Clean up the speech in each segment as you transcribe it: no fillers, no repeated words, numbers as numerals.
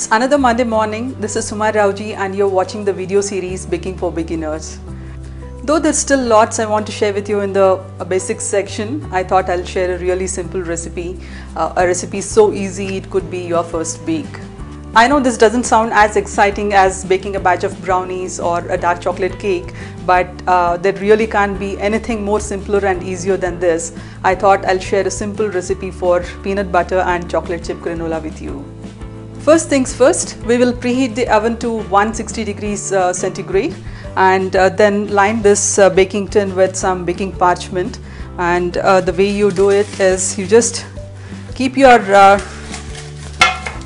It's another Monday morning. This is Suma Rowjee and you're watching the video series Baking for Beginners. Though there's still lots I want to share with you in the basics section, I thought I'll share a really simple recipe. A recipe so easy it could be your first bake. I know this doesn't sound as exciting as baking a batch of brownies or a dark chocolate cake, but there really can't be anything more simpler and easier than this. I thought I'll share a simple recipe for peanut butter and chocolate chip granola with you. First things first, we will preheat the oven to 160 degrees centigrade and then line this baking tin with some baking parchment. And the way you do it is you just keep your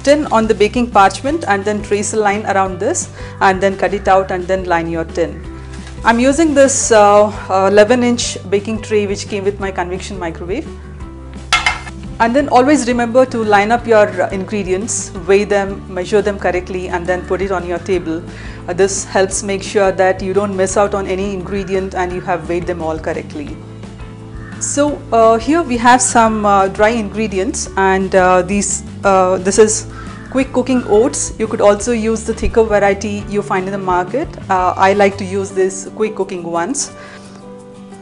tin on the baking parchment and then trace a line around this and then cut it out and then line your tin. I'm using this 11-inch baking tray which came with my Convection microwave. And then always remember to line up your ingredients, weigh them, measure them correctly and then put it on your table. This helps make sure that you don't miss out on any ingredient and you have weighed them all correctly. So here we have some dry ingredients, and this is quick cooking oats. You could also use the thicker variety you find in the market. I like to use these quick cooking ones.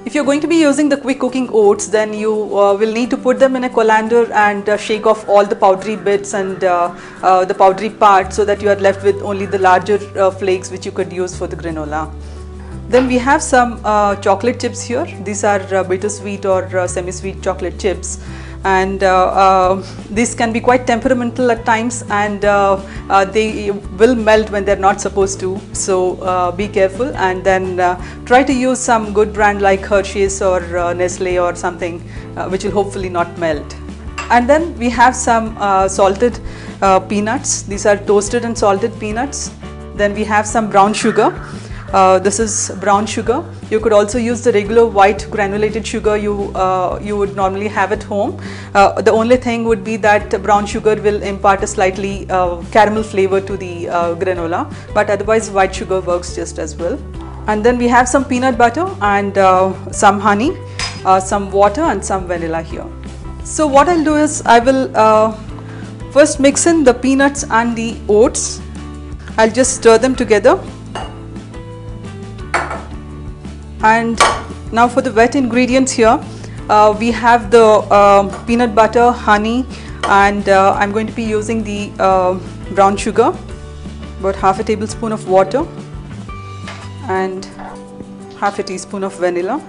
If you're going to be using the quick cooking oats, then you will need to put them in a colander and shake off all the powdery bits and the powdery part so that you are left with only the larger flakes which you could use for the granola. Then we have some chocolate chips here. These are bittersweet or semi-sweet chocolate chips, and these can be quite temperamental at times, and they will melt when they're not supposed to, so be careful. And then try to use some good brand like Hershey's or Nestle or something which will hopefully not melt. And then we have some salted peanuts. These are toasted and salted peanuts. Then we have some brown sugar. This is brown sugar. You could also use the regular white granulated sugar you would normally have at home. The only thing would be that brown sugar will impart a slightly caramel flavor to the granola, but otherwise white sugar works just as well. And then we have some peanut butter and some honey, some water and some vanilla here. So what I'll do is I will first mix in the peanuts and the oats. I'll just stir them together. And now for the wet ingredients here, we have the peanut butter, honey, and I'm going to be using the brown sugar, about half a tablespoon of water and half a teaspoon of vanilla.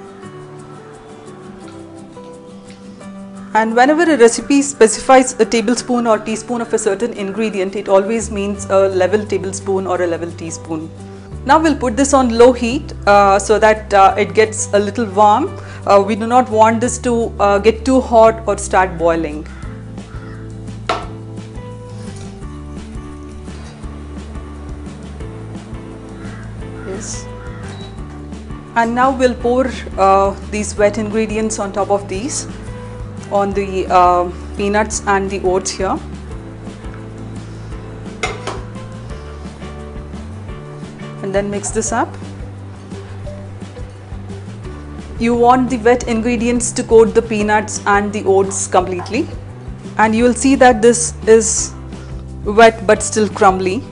And whenever a recipe specifies a tablespoon or teaspoon of a certain ingredient, it always means a level tablespoon or a level teaspoon. Now we'll put this on low heat so that it gets a little warm. We do not want this to get too hot or start boiling. Yes. And now we'll pour these wet ingredients on top of these, on the peanuts and the oats here. And then mix this up. You want the wet ingredients to coat the peanuts and the oats completely, and you will see that this is wet but still crumbly.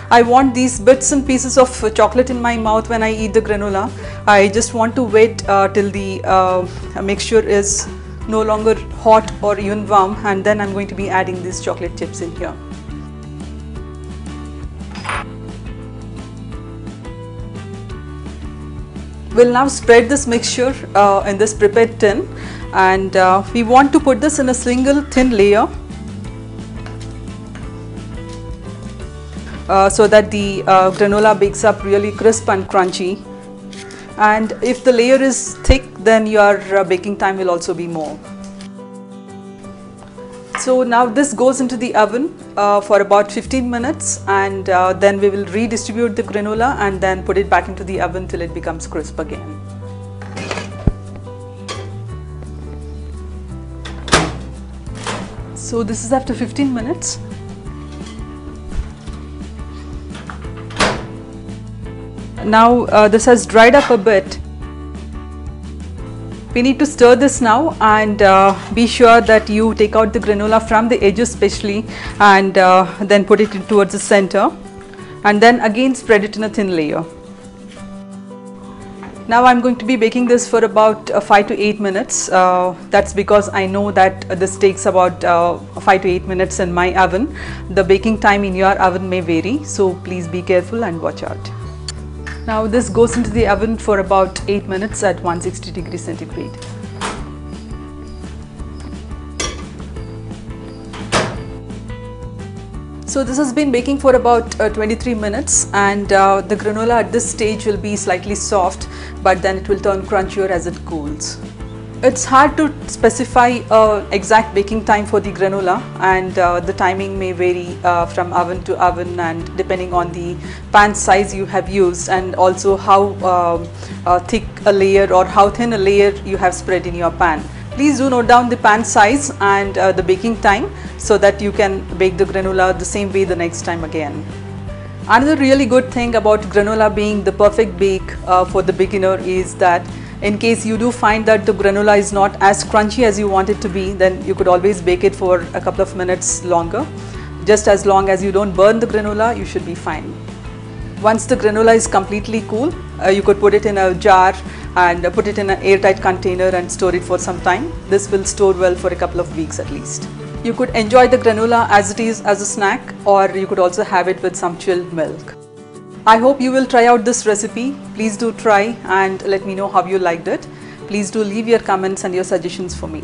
I want these bits and pieces of chocolate in my mouth when I eat the granola. I just want to wait till the mixture is no longer hot or even warm, and then I'm going to be adding these chocolate chips in here. We'll now spread this mixture in this prepared tin, and we want to put this in a single thin layer so that the granola bakes up really crisp and crunchy. And if the layer is thick, then your baking time will also be more. So now this goes into the oven for about 15 minutes, and then we will redistribute the granola and then put it back into the oven till it becomes crisp again. So this is after 15 minutes. Now this has dried up a bit. We need to stir this now, and be sure that you take out the granola from the edges especially, and then put it towards the center, and then again spread it in a thin layer. Now I'm going to be baking this for about 5 to 8 minutes. That's because I know that this takes about 5 to 8 minutes in my oven. The baking time in your oven may vary, so please be careful and watch out. Now this goes into the oven for about 8 minutes at 160 degrees centigrade. So this has been baking for about 23 minutes, and the granola at this stage will be slightly soft, but then it will turn crunchier as it cools. It's hard to specify exact baking time for the granola, and the timing may vary from oven to oven, and depending on the pan size you have used, and also how thick a layer or how thin a layer you have spread in your pan. Please do note down the pan size and the baking time so that you can bake the granola the same way the next time again. Another really good thing about granola being the perfect bake for the beginner is that in case you do find that the granola is not as crunchy as you want it to be, then you could always bake it for a couple of minutes longer. Just as long as you don't burn the granola, you should be fine. Once the granola is completely cool, you could put it in a jar and put it in an airtight container and store it for some time. This will store well for a couple of weeks at least. You could enjoy the granola as it is as a snack, or you could also have it with some chilled milk. I hope you will try out this recipe. Please do try and let me know how you liked it. Please do leave your comments and your suggestions for me.